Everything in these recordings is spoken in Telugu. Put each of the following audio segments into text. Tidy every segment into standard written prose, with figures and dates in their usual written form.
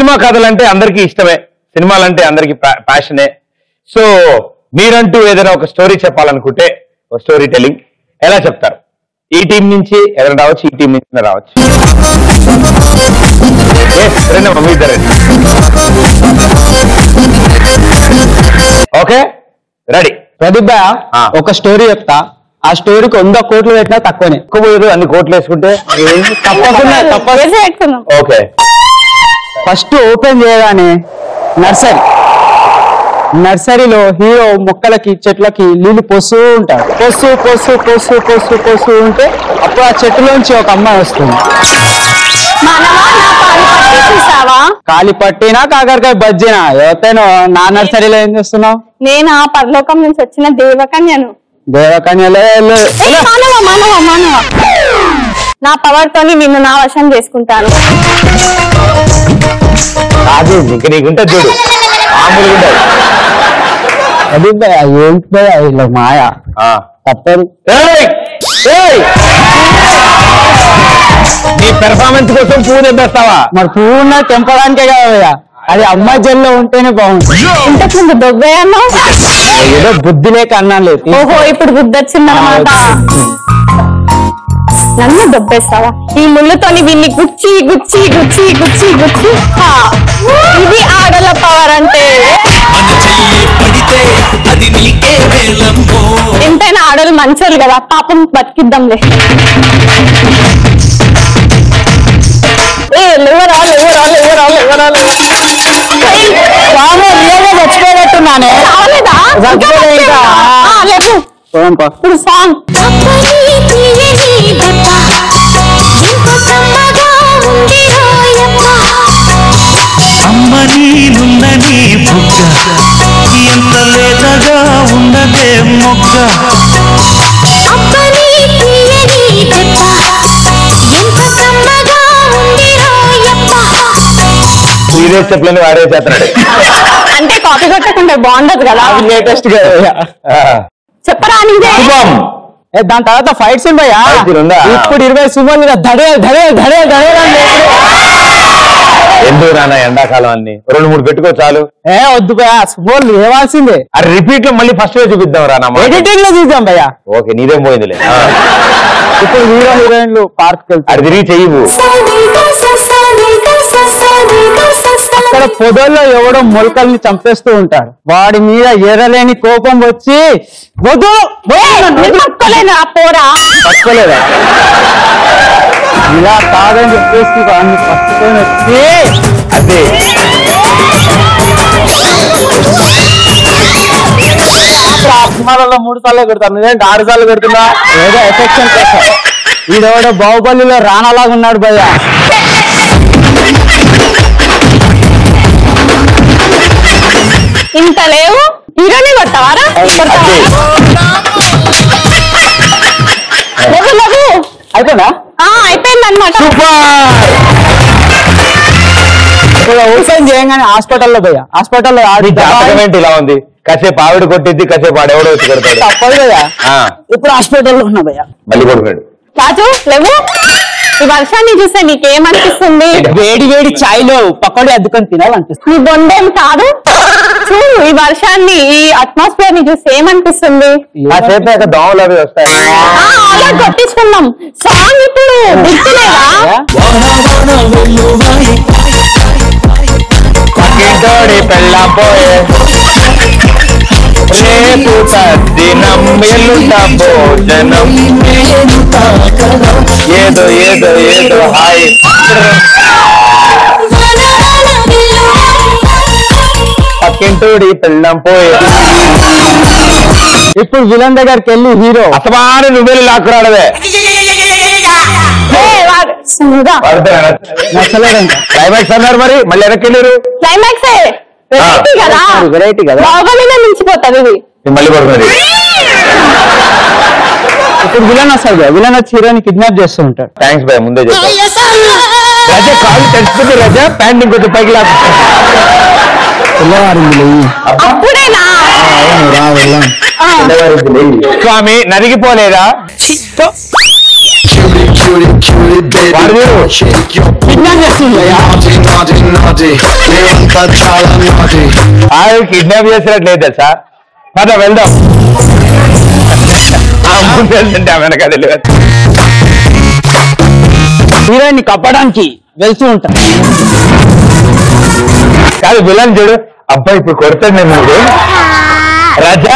సినిమా కథలంటే అందరికీ ఇష్టమే, సినిమాలంటే అందరికీ ప్యాషనే. సో మీరంటూ ఏదైనా ఒక స్టోరీ చెప్పాలనుకుంటే ఒక స్టోరీ టెల్లింగ్ ఎలా చెప్తారు? ఈ టీం నుంచి ఎవరైనా రావచ్చు, ఈ టీం నుంచి రావచ్చు. Okay, ready. ప్రదీప్ భయ్య, ఒక స్టోరీ చెప్తా. ఆ స్టోరీకి 100 కోట్లు పెట్టినా తక్కువనే. ఎక్కువ అన్ని కోట్లు వేసుకుంటే తప్పకుండా. ఓకే, ఫస్ట్ ఓపెన్ చేయగానే నర్సరీలో హీరో మొక్కలకి చెట్లకి నీళ్లు పోస్తూ ఉంటాడు. పోస్తూ ఉంటే అప్పుడు ఆ చెట్టులోంచి ఒక అమ్మాయి వస్తుంది. కాలి పట్టినా కాకరకాయ బజ్జినా ఎవరితేనో. నా నర్సరీలో ఏం చేస్తున్నావు? నేను ఆ పరలోకం నుంచి వచ్చిన దేవకన్యను. నా పవర్ తోని నిన్ను నా వశం చేసుకుంటాను. అది ఇంక నీకుంటే చూడు, మామూలుగా అది ఏంటి ఇలా మాయా తప్పదు. నీ పెర్ఫార్మెన్స్ కోసం పువ్వు తెస్తావా? మరి పువ్వు ఉన్న తెంపడానికే కదా. అది అమ్మాయి జల్లో ఉంటేనే బాగుంటుంది. ఇంతకు ముందు దొబ్బేయన్నా ఏదో బుద్ధి లేక అన్నా లేదు. ఓహో, ఇప్పుడు బుద్ధి వచ్చిందన్నమాట. నన్ను దొబ్బేస్తావా? ఈ ముళ్ళతోని వీళ్ళని గుచ్చి గుచ్చి గుచ్చి గుచ్చి గుచ్చి. ఇది ఆడల పవర్ అంటే. ఎంతైనా ఆడలు మంచోళ్ళు కదా, పాపం బతికిద్దాంలే. చచ్చిపోయినట్టున్నానే. ఇప్పుడు సాంగ్ అమ్మ నీలున్నని బుగ్గ ఎంత లేతగా ఉన్నదే మొగ్గ. సీరియస్ చెప్పలేని వాడే చేస్తున్నాడు అంటే కాపీ కొట్టకుండా బాగుండదు కదా. లేటెస్ట్ గా చెప్పరా శుభం. దాని తర్వాత ఫైట్స్ ఉన్నాయా? ఇప్పుడు 20 సుమలు ధడే ధడే ధడే ధడే. ఎందుకు రానా ఎండాకాలం అన్ని 2-3 పెట్టుకో చాలు. వద్దు భయ్యా, సుమోలు లేవాల్సిందే. అది రిపీట్ లో మళ్ళీ ఫస్ట్ చూపిద్దాం రానా, ఎడిటింగ్ లో చూద్దాం భయ్యా. ఓకే, నీదేం పోయిందిలే. ఇప్పుడు హీరోయిన్లు పార్క్ వెళ్తారు, అది తిరిగి చెయ్యవు. అక్కడ పొదల్లో ఎవడో మొలకల్ని చంపేస్తూ ఉంటాడు. వాడి మీద ఎర్రలేని కోపం వచ్చి పట్టుకోలేదా ఇలా కాదని చెప్పేసి వాడిని పట్టుకొని వచ్చి అదే సినిమాలలో 3 సార్లు కొడతాను, నేనేంటి 6 సార్లు కొడుతున్నా. ఏదో ఎఫెక్షన్ కోసం. ఈడెవడో బాహుబలిలో రానాలాగా ఉన్నాడు భయ్యా. ఇంత లేవు హీరోని కొట్టావారా? అయిపోయిందా? అయిపోయింది అనమాట. ఓపెన్ చేయగానే హాస్పిటల్లో పోయా. హాస్పిటల్లో జాతకం ఇలా ఉంది, కాసేపు ఆవిడ కొట్టిద్ది, కాసేపు ఆడెవడో వచ్చి కొడతాడు. తప్పదు కదా. ఇప్పుడు హాస్పిటల్లో ఉన్నా భయ్యా. మళ్ళీ కొడుకున్నాడు. రాజు లేవు. ఈ వర్షాన్ని చూస్తే నీకేమనిపిస్తుంది? వేడి వేడి ఛాయ్లో పకోడీ అద్దుకొని తినాలనిపిస్తుంది. నీ బొండేం కాదు. చూడు ఈ వర్షాన్ని, ఈ అట్మాస్ఫియర్ ని చూస్తే ఏమనిపిస్తుంది? కాసేపు దోమలు అవి వస్తాయి. అలా కొట్టించుకున్నాం. సాంగ్ ఇప్పుడు గుర్తులేదా? పెళ్ళపోయే రేపు తద్దినం ఎల్లుండ భోజనం ఏదో ఏదో ఏదో హాయ్. పక్కింటోడి పెళ్ళం పోయే. ఇప్పుడు విలన్ దగ్గరికి వెళ్ళి హీరో అసమాన నువ్వేళ్ళు లాక్కురాడవే. క్లైమాక్స్ అన్నారు, మరి మళ్ళీ వెనక్కి వెళ్ళారు. క్లైమాక్స్ వెరైటీ కదా, బాగా మించిపోతుంది ఇది. మళ్ళీ పడుతుంది. ఇప్పుడు విలన్ వస్తాడు. విలన్ వచ్చి హీరోని కిడ్నాప్ చేస్తూ ఉంటాడు. థ్యాంక్స్ బాయ్, ముందే చెప్పాను. రజా కాళ్ళు తెచ్చుకుంది, రజా ప్యాంట్ ఇంకొంచెం పైకి అప్పుడేనా? స్వామి నరిగిపోలేదా? కిడ్నాప్ చేస్తుంది. naughty, మేమంతా చాలా naughty. కిడ్నాప్ చేసినట్లేదు తెలుసా పద వెళ్దాం వెళ్తుంటే వెనక తెలియదు హీరోయిన్ కప్పడానికి వెళ్తూ ఉంటాం కాదు విలన్ చూడు అబ్బాయి ఇప్పుడు కొడతాడు నేను రాజా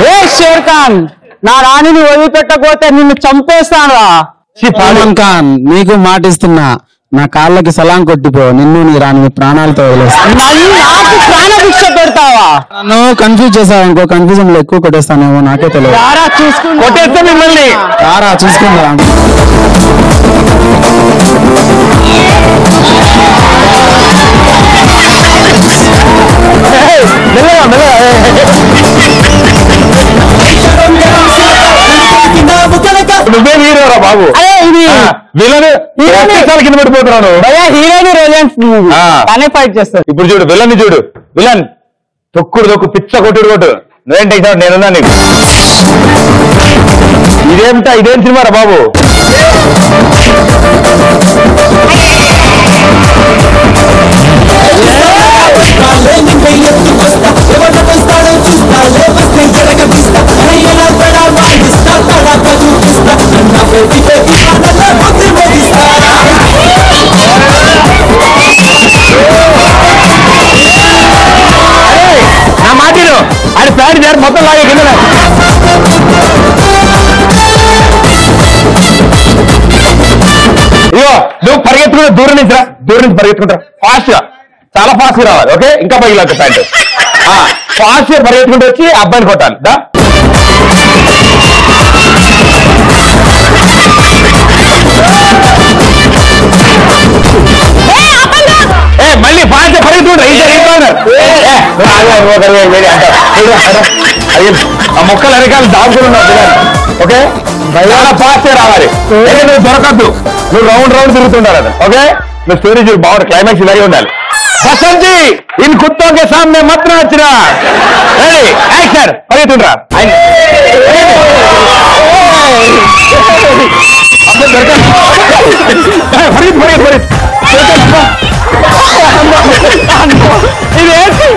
ఏ షేర్ ఖాన్ నా రాణిని వదిలిపెట్టకపోతే నిన్ను చంపేస్తాను సల్మాన్ ఖాన్ నీకు మాటిస్తున్నా నా కాళ్ళకి సలాం కొట్టిపో నిన్ను నీ రాణి ప్రాణాలతో వదిలేస్తాను నాకు ప్రాణభిక్ష పెడతావా నన్ను కన్ఫ్యూజ్ చేసావు ఇంకో కన్ఫ్యూజన్ లో ఎక్కువ కొట్టేస్తానేమో నాకే తెలియదు కొట్టేస్తా మిమ్మల్ని చూసుకుందా నువ్వే హీరోరా బాబు అదే ఇది విలన్ కింద పడిపోతున్నాను హీరోయిన్ రిలయన్స్ తనే ఫైట్ చేస్తాడు ఇప్పుడు చూడు విలన్ ని చూడు విలన్ తొక్కుడు పిచ్చ కొట్టు నువ్వేం టెన్షన్ నేనున్నా నీకు ఇదేం సినిమారా బాబు నా మాటిను ఆయన ప్యాడ్ జారి మొత్తం లాగే కింద ఇగో నువ్వు పరిగెత్తుకుంటా దూరం నుంచి పరిగెత్తుకుంటా ఫాస్ట్ గా చాలా ఫాస్ట్ గా రావాలి ఓకే ఇంకా పైకి లాగా ప్యాంట్ ఫాస్ట్ గా పరిగెత్తుకుంటూ వచ్చి అబ్బాయిని కొట్టాలి దా మళ్ళీ ఫాస్ట్ పరిగెత్తుకుంటా ఆ మొక్కలు అరకాలు దాచుకున్నావు ఓకే చాలా ఫాస్ట్ రావాలి నువ్వు దొరకద్దు నువ్వు రౌండ్ తిరుగుతుండాలి ఓకే నువ్వు స్టోరీ చూడు బాగుంది క్లైమాక్స్ ఇలాగే ఉండాలి బసంతి ఇన్ కుత్తోకే సామ్నే మత్ నాచరా రెడీ యాక్షన్ పరిగెత్తుండ్రా పరిగెత్తు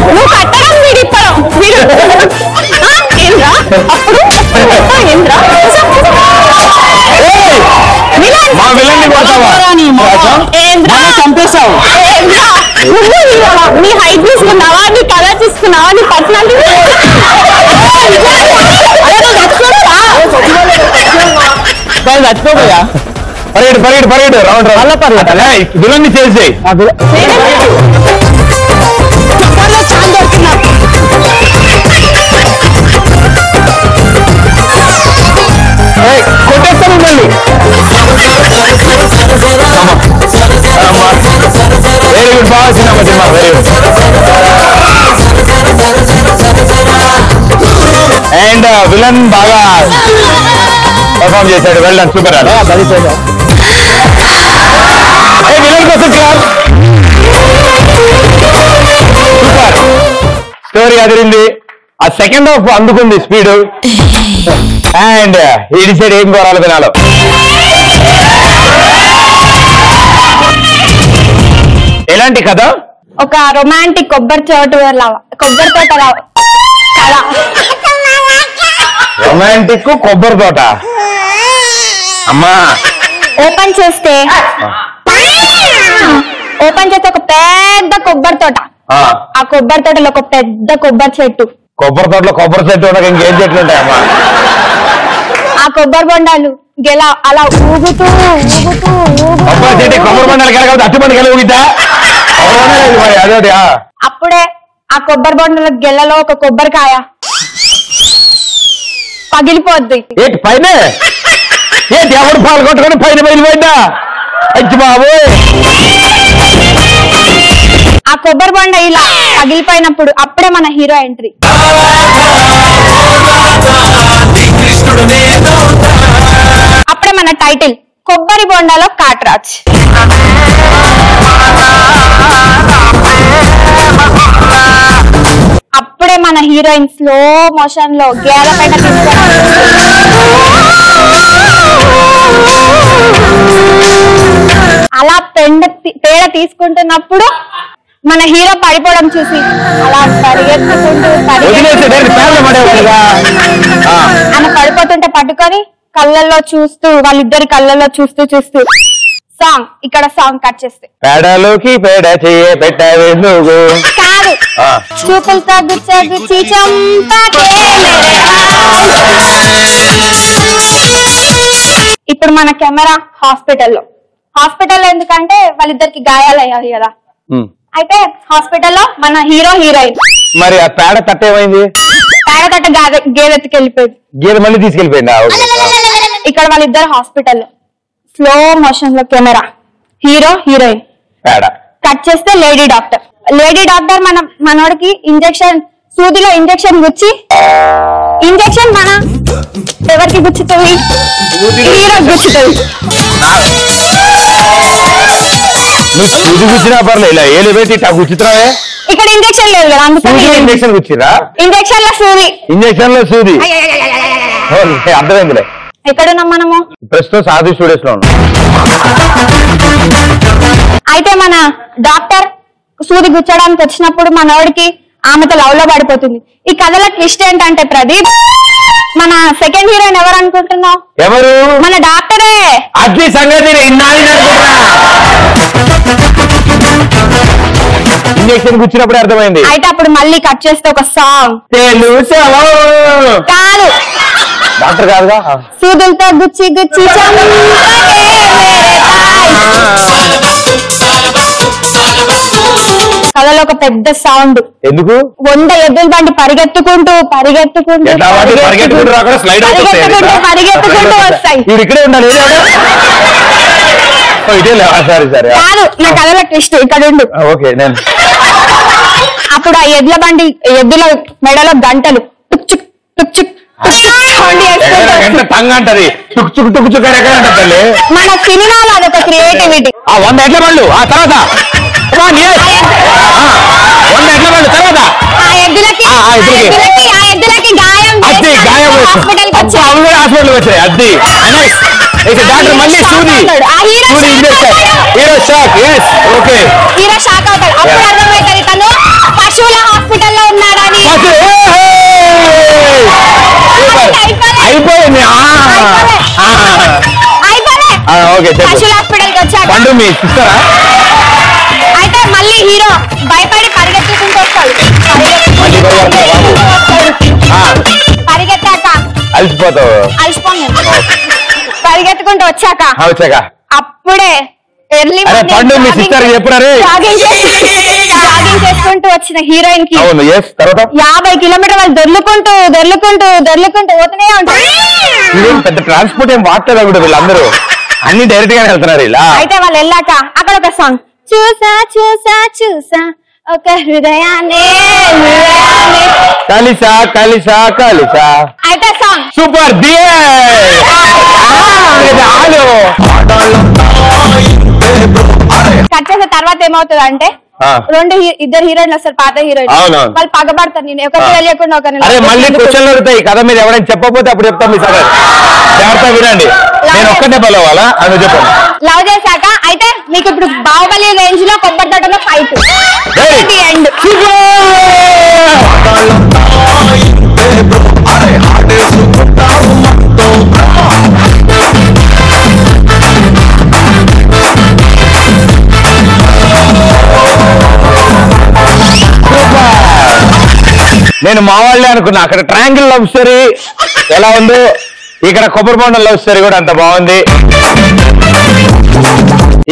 నువ్వు కట్టడం విడిపడం మా విలన్ని చంపేశావు నీ హైట్ చూసుకున్నావా నీ కలర్ చూసుకున్నావా నీ పర్సనాలిటీ చచ్చిపోయా పరిగెడు రౌండ్ అలా పరిగెట్టాలి విలన్ని చేసేయి కొట్టేస్తాను మళ్ళీ వెరీ గుడ్ బాగా cinema very good and villain బాగా పర్ఫార్మ్ చేశాడు వెల్ డన్ సూపర్ విలన్ కోసం క్లాస్ సూపర్ స్టోరీ అదిరింది ఆ సెకండ్ హాఫ్ అందుకుంది స్పీడ్ అండ్ ఈ డిసైడ్ ఏం కోరాలి వినాలో ఎలాంటి కథ ఒక రొమాంటిక్ కొబ్బరి తోట రొమాంటిక్ కొబ్బరి తోట అమ్మా ఓపెన్ చేస్తే ఒక పెద్ద కొబ్బరి తోట ఆ కొబ్బరి తోటలో ఒక పెద్ద కొబ్బరి చెట్టు కొబ్బరి తోటలో కొబ్బరి చెట్టు ఉండక ఇంకేం చెట్లు ఉంటాయమ్మా ఆ కొబ్బరి బొండాలు గెలా అలా ఊగుతూ కొబ్బరి చెట్టు కొబ్బరి బొండాలు కలగదు అట్టుబండి కలిగి ఊగిద్దా అదే అప్పుడే ఆ కొబ్బరి బొండాల గెల్లలో ఒక కొబ్బరికాయ పగిలిపోద్ది ఏంటి పైన ఏంటి ఎవరు పాలు కొట్టుకొని పైన బయలుపోయిందా అచ్చి బాబు ఆ కొబ్బరి బొండ ఇలా పగిలిపోయినప్పుడు అప్పుడే మన హీరో ఎంట్రీ. అప్పుడే మన టైటిల్ కొబ్బరి బొండలో కాట్రాజ్. అప్పుడే మన హీరోయిన్ స్లో మోషన్ లో గేదపేట అలా పేడ తీసుకుంటున్నప్పుడు మన హీరో పడిపోవడం చూసి అలా పరిగెత్తుకుంటూ ఆయన పడిపోతుంటే పట్టుకొని కళ్ళల్లో చూస్తూ వాళ్ళిద్దరి కళ్ళల్లో చూస్తూ చూస్తూ సాంగ్ ఇక్కడ సాంగ్ కట్ చేస్తే పేడలోకి పేడ చెయ్యే పెట్టావే నువ్వు కాదు చూపులతో గుచ్చి చంపకే. ఇప్పుడు మన కెమెరా హాస్పిటల్లో ఎందుకంటే వాళ్ళిద్దరికి గాయాలు అయ్యాయి కదా. అయితే హాస్పిటల్లో మన హీరో హీరోయిన్. మరి ఆ పేడ తట్ట ఏమైంది? పేడ తట్ట గేదెత్తుకు వెళ్ళిపోయింది. గేదె మళ్ళీ తీసుకెళ్ళిపోయింది. ఇక్కడ వాళ్ళిద్దరు హాస్పిటల్లో స్లో మోషన్ లో కెమెరా హీరో హీరోయిన్ పేడ కట్ చేస్తే లేడీ డాక్టర్ మనోడికి ఇంజెక్షన్ సూదిలో ఇంజెక్షన్ గుచ్చి ఇంజెక్షన్ మన ఎవరికి గుచ్చుతుంది? హీరో గుచ్చుతుంది. సూది గుచ్చినా పర్లేదు ఇలా ఏలు పెట్టి గుచ్చుతున్నావే. ఇక్కడ ఇంజెక్షన్ లేదు కదా అందుకని ఇంజెక్షన్ గుచ్చిరా. ఇంజెక్షన్ లో సూది అర్థమైందిలే. ఎక్కడున్నాం మనము? ప్రస్తుతం సాధు స్టూడియోస్ లో ఉన్నాం. అయితే మన డాక్టర్ సూది గుచ్చడానికి వచ్చినప్పుడు మనోడికి ఆమెతో లవ్ లో పడిపోతుంది. ఈ కథలో ట్విస్ట్ ఏంటంటే ప్రదీప్ మన సెకండ్ హీరోయిన్ ఎవరు అనుకుంటున్నావు? ఎవరు? మన డాక్టరే. అది సంగతి ఇంజెక్షన్ గుచ్చినప్పుడు అర్థమైంది. అయితే అప్పుడు మళ్ళీ కట్ చేస్తే ఒక సాంగ్. కాదు డాక్టర్ కాదుగా. సూదులతో గుచ్చి కథలో ఒక పెద్ద సౌండ్. ఎందుకు? 100 ఎద్దుల బండి పరిగెత్తుకుంటూ వస్తాయి. ఇక్కడే ఉండాలి. కాదు నా కథలో ట్విస్ట్ ఇక్కడ ఉండు. ఓకే నేను అప్పుడు ఆ ఎద్దుల మెడలో గంటలు టుక్చుక్ టుక్చుక్ అంటది. మన సినిమాలో అదొక క్రియేటివిటీ. 100 ఎడ్ల బళ్ళు ఆ తర్వాత ఆ ఎద్దులకి గాయం హాస్పిటల్కి వచ్చాయి. అది డాక్టర్ మళ్ళీ సూది hero shock. Okay hero shock అవుతాడు. అప్పుడు అర్థమవుతుంది తను పశువుల హాస్పిటల్లో ఉన్నాడని. అయిపోయింది. పశువుల హాస్పిటల్కి వచ్చాక మీ సిస్టరా? అయితే మళ్ళీ హీరో భయపడి పరిగెత్తుకుంటూ వస్తాడు. పరిగెత్తాక అలసిపోయింది. పరిగెత్తుకుంటూ వచ్చాక అప్పుడే ఎర్లీ జాగింగ్ చేసుకుంటూ వచ్చిన హీరోయిన్ కి 50 కిలోమీటర్ వాళ్ళు దొర్లుకుంటూ పోతూనే ఉంటారు. పెద్ద ట్రాన్స్పోర్ట్ ఏం వాడతారు కూడా వీళ్ళందరూ అన్ని డైరెక్ట్ గానే వెళ్తున్నారు ఇలా. అయితే వాళ్ళు వెళ్ళాక అక్కడ ఒక సాంగ్ చూసా ఒక హృదయాన్ని కలిసా అయితే సాంగ్ సూపర్ కట్ చేసిన తర్వాత ఏమవుతుంది అంటే ఇద్దరు హీరోయిన్లు వస్తారు, పాత హీరోయిన్. వాళ్ళు పగబడతారు. నేను ఒకరికి తెలియకుండా మళ్ళీ క్వశ్చన్లు అడుగుతాయి కథ మీద ఎవరైనా చెప్పకపోతే అప్పుడు చెప్తాం. మీ సార్ జాగ్రత్త వినండి. నేను ఒక్కటే బలవాలా అని చెప్పండి. లవ్ చేశాక అయితే మీకు ఇప్పుడు బాహుబలి రేంజ్ లో కొబ్బరి తోటలో ఫైట్ ఎండ్. నేను మా వాళ్ళే అనుకున్నా. అక్కడ ట్రయాంగిల్ లవ్ స్టోరీ ఎలా ఉందో ఇక్కడ కొబ్బరి బొండం లవ్ స్టోరీ కూడా అంత బాగుంది.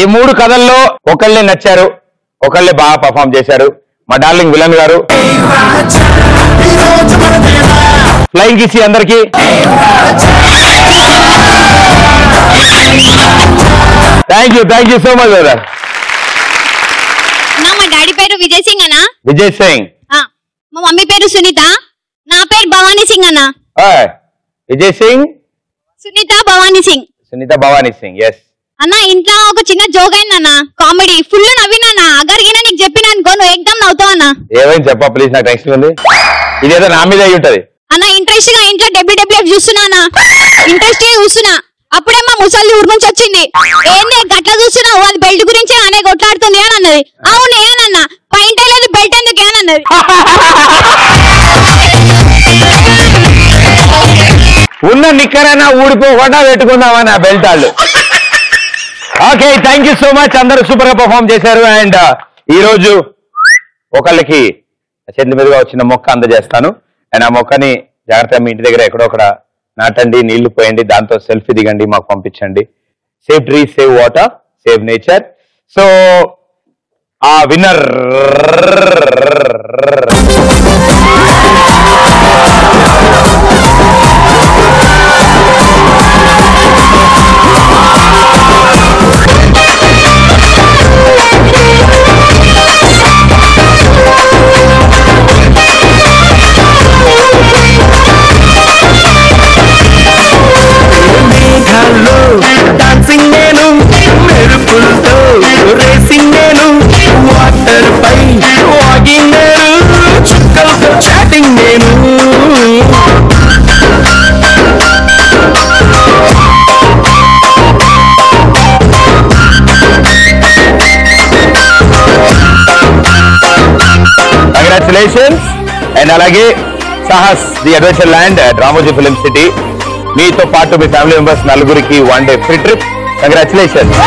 ఈ 3 కథల్లో ఒకళ్ళే నచ్చారు, ఒకళ్ళే బాగా పర్ఫామ్ చేశారు. మా డార్లింగ్ విలన్ గారు. ఫ్లయింగ్ కిసి అందరికి. Thank you so much brother. Daddy పేరు విజయ్ సింగ్ అన్న. విజయ్ సింగ్. మా మమ్మీ పేరు సునీత. నా పేరు భవానీ సింగ్ అన్న. విజయ్ సింగ్, సునీత భవానీ సింగ్. సునీత భవానీ సింగ్. ఎస్ అన్న, ఇంట్లో ఒక చిన్న జోక్ అయిందన్న, కామెడీ ఫుల్ నవ్వినా. అగరిగినా నీకు చెప్పిన అనుకో నువ్వు ఎగ్దమ్ నవ్వుతావు అన్న. ఏమైంది చెప్పా ప్లీజ్, నాకు టెన్షన్ ఉంది. ఇదేదో నా మీద అయి ఉంటది అన్న. ఇంట్రెస్ట్ గా ఇంట్లో డబ్ల్యూడబ్ల్యూఎఫ్ చూస్తున్నా, ఇంట్రెస్ట్ గా చూస్తున్నా. అప్పుడే మా ముసలి ఊరు నుంచి వచ్చింది. ఏంది గట్ల చూస్తున్నావు, అది బెల్ట్ గురించి అనే కొట్లాడుతుంది అని అన్నది. అవును ఏనన్న, పైంట్ లేదు బెల్ట్ ఎందుకు ఏనన్నది. ఉన్న నిక్కరైనా ఊడిపోకుండా పెట్టుకుందామని ఆ బెల్ట్ వాళ్ళు. Okay, thank you so much. అందరూ సూపర్ గా పర్ఫార్మ్ చేశారు. అండ్ ఈ రోజు ఒకళ్ళకి చేతి మీదుగా వచ్చిన మొక్క అందజేస్తాను. అండ్ ఆ మొక్కని జాగ్రత్తగా మీ ఇంటి దగ్గర ఎక్కడొక్కడ నాటండి, నీళ్లు పోయండి, దాంతో సెల్ఫీ దిగండి, మాకు పంపించండి. Save tree, save water, save nature. So ఆ విన్నర్ డాన్సింగ్ నేను, మెరుపులతో రేసింగ్ నేను, వాటర్ పై వాకింగ్ నేను, చుక్కలతో చాటింగ్ నేను. కంగ్రాచులేషన్స్. అండ్ అలాగే Sahas the adventure land at Ramoji film city, మీతో పాటు మీ ఫ్యామిలీ మెంబర్స్ నలుగురికి 1 day free trip. Congratulations,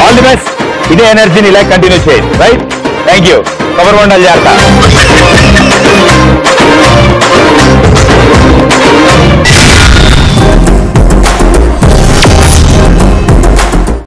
all the best. ఇదే ఎనర్జీని ఇలా కంటిన్యూ చేయండి. Right, thank you. కొబ్బరి బొండాలు జాగ్రత్త.